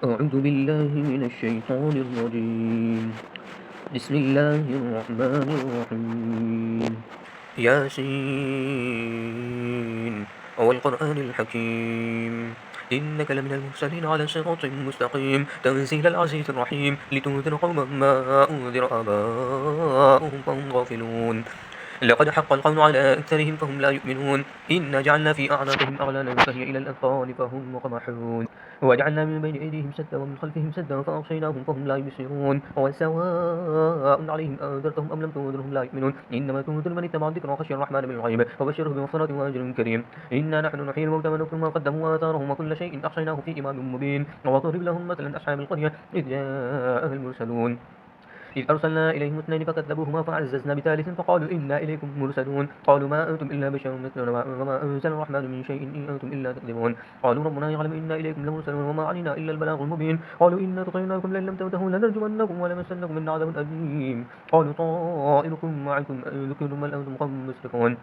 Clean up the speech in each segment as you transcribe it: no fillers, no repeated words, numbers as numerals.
أعوذ بالله من الشيطان الرجيم. بسم الله الرحمن الرحيم. ياسين والقرآن الحكيم إنك لمن المرسلين على صراط مستقيم تنزيل العزيز الرحيم لتنذر قوما ما أنذر آباؤهم فهم غافلون لقد حق القول على أكثرهم فهم لا يؤمنون إنا جعلنا في أعناقهم أغلالا فهي إلى الأذقان فهم مقمحون وجعلنا من بين أيديهم سدا ومن خلفهم سدا فأغشيناهم فهم لا يبصرون وسواء عليهم أنذرتهم أم لم تنذرهم لا يؤمنون إنما تنذر من اتبع الذكر وخشي الرحمن بالغيب فبشره بمغفرة وأجر كريم إنا نحن نحيي الموتى ونكتب ما قدموا وآثارهم وكل شيء أحصيناه في إمام مبين وضرب لهم مثلا أصحاب القرية إذ جاءها المرسلون إذ أرسلنا إليهم اثنين فكذبوهما فعززنا بثالث فقالوا إنا إليكم مرسلون قالوا ما أنتم إلا بشر مثلنا وما أنزل الرحمن من شيء إن أنتم إلا تكذبون قالوا ربنا يعلم إنا إليكم لمرسلون وما علينا إلا البلاغ المبين قالوا إنا تطيرناكم لئن لم تنتهوا لنرجمنكم ولمسنكم منا عذاب أليم قالوا طائركم معكم أذكرتم بل أنتم قوم مسرفون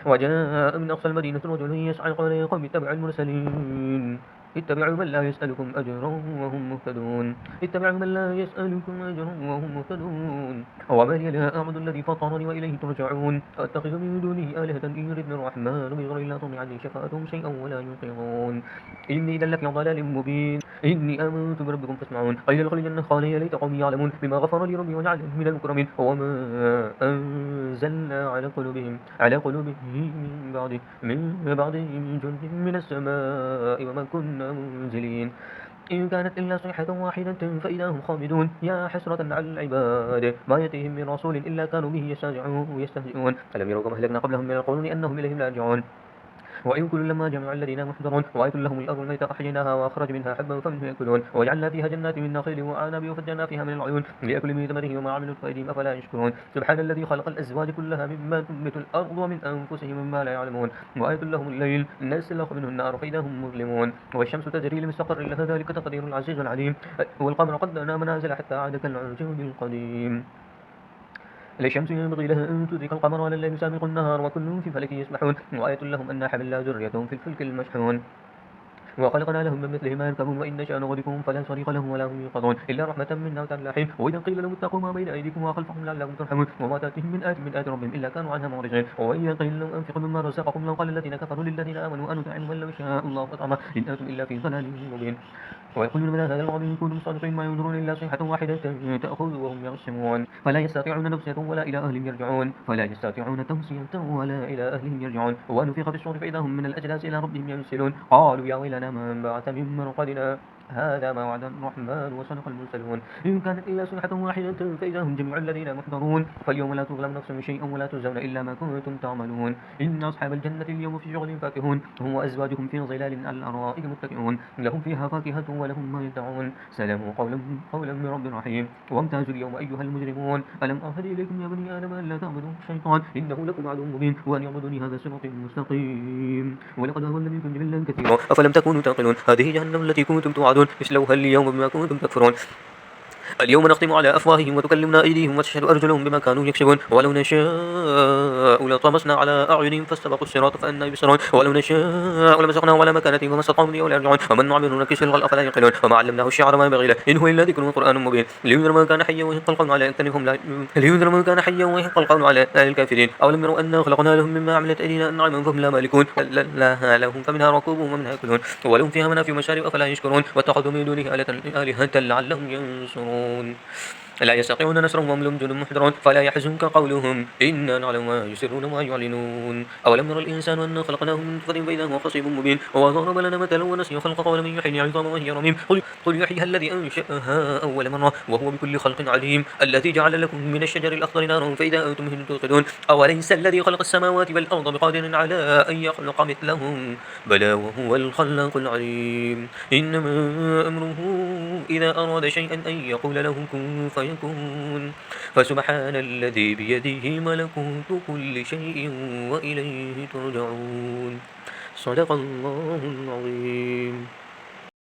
وجاء من أقصى المدينة رجل يسعى قال يا قوم اتبعوا المرسلين اتبعوا من لا يسألكم أجرا وهم مهتدون اتبعوا من لا يسألكم أجرا وهم مهتدون وما لي لا أعبد الذي فطرني وإليه ترجعون أتخذ من دونه آلهة إن يردني الرحمن بضر لا تغني عني شفاعتهم شيئا ولا ينقذون إني إذا لفي ضلال مبين إني آمنت بربكم فاسمعون قيل ادخل الجنة قال يا ليت قومي يعلمون بما غفر لي ربي وجعلني من المكرمين وما أنزلنا على قلوبهم من بعد جند من السماء وما كنا منزلين إن كانت إلا صيحة واحدة فإذا هم خامدون يا حسرة على العباد ما يأتيهم من رسول إلا كانوا به يستهزئون ألم يروا كما أهلكنا قبلهم من القرون أنهم إليهم لا يرجعون وإن كل لما جمع الذين محضرون وآية لهم الأرض الميتة أحييناها وأخرج منها حبا فمنه يأكلون وجعلنا فيها جنات من نخيل وأعناب وفجرنا فيها من العيون ليأكلوا من ثمره وما عملوا بأيديهم أفلا يشكرون سبحان الذي خلق الأزواج كلها مما تنبت الأرض ومن أنفسهم مما لا يعلمون وآية لهم الليل نسلخ منه النار فإذا هم مظلمون والشمس تجري لمستقر لها ذلك تقدير العزيز العليم والقمر قدرنا منازل حتى عاد كالعرجون القديم لا الشمس ينبغي لها أن تدرك القمر ولا الليل سابق النهار وكل في فلك يسبحون وآية لهم أنا حملنا ذريتهم في الفلك المشحون وخلقنا لهم من مثله ما يركبون وإن نشأ نغرقهم فلا صريخ لهم ولا هم ينقذون إلا رحمة منا وتعالى حين وإذا قيل لهم اتقوا ما بين أيديكم وخلفكم لعلكم ترحمون وما تأتيهم من آية ربهم إلا كانوا عنها معرضين وإذا قيل لهم أنفقوا مما رزقكم لو قال الذين كفروا للذين آمنوا أنطعم من لو شاء الله أطعمه إن أنتم إلا في ضلال مبين ويقولون من هذا الوعد إن كنتم صادقين ما ينظرون إلا صيحة واحدة تأخذ وهم يرسمون فلا يستطيعون توصية ولا إلى أهلهم يرجعون ونفخ في الصور فإذا هم من الأجداث إلى ربهم ينسلون قالوا يا ويلنا من بعث من مرقدنا هذا ما وعد الرحمن وصدق المرسلون إن كانت إلا صيحة واحدة فإذا هم جميع الذين محضرون فاليوم لا تظلم نفس شيئا ولا تجزون إلا ما كنتم تعملون إن أصحاب الجنة اليوم في شغل فاكهون هم وأزواجهم في ظلال على الأرائك متكئون لهم فيها فاكهة ولهم ما يدعون سلام قولا من رب رحيم وامتازوا اليوم أيها المجرمون ألم أعهد إليكم يا بني آدم ألا تعبدوا الشيطان إنه لكم عدو مبين وأن يعبدوني هذا صراط مستقيم ولقد أضل منكم جبلا كثيرا أفلم تكونوا تعقلون هذه جهنم التي كنتم توعدون اصلوها اليوم بما كنتم تكفرون اليوم نختم على أفواههم وتكلمنا أيديهم وتشهد أرجلهم بما كانوا يكسبون ولو نشاء لطمسنا على أعينهم فاستبقوا الصراط فأنى يبصرون ولو نشاء لمسخناهم على مكانتهم فما استطاعوا لي ولا يرجعون ومن نعمره نكسه الخلق أفلا يعقلون وما علمناه الشعر ما ينبغي له إن هو إلا ذكر وقرآن مبين لينذر من كان حيا ويحق القول على أكثرهم على الكافرين أولم يروا أنا خلقنا لهم مما عملت أيدينا أنعاما فهم لا مالكون لها لهم فمنها ركوبهم ومنها يأكلون ولهم فيها منافع ومشارب أفلا يشكرون واتخذوا من دونه آلهة لعلهم ينصرون لا يستطيعون نصرهم وهم لهم جند محضرون فلا يحزنك قولهم إنا نعلم ما يسرون وما يعلنون أولم يرى الإنسان أنا خلقناه من نطفة فإذا هو خصيب مبين وضرب لنا مثلا ونسي خلق قول من يحيي العظام وهي رميم قل يحييها الذي أنشأها أول مرة وهو بكل خلق عليم الذي جعل لكم من الشجر الأخضر نارا فإذا أنتم منه توقدون أوليس الذي خلق السماوات والأرض بقادر على أن يخلق مثلهم بلى وهو الخلاق العليم إنما أمره إذا أراد شيئا أن يقول له كن فيكون فسبحان الذي بيده ملكوت كل شيء وإليه ترجعون صدق الله العظيم.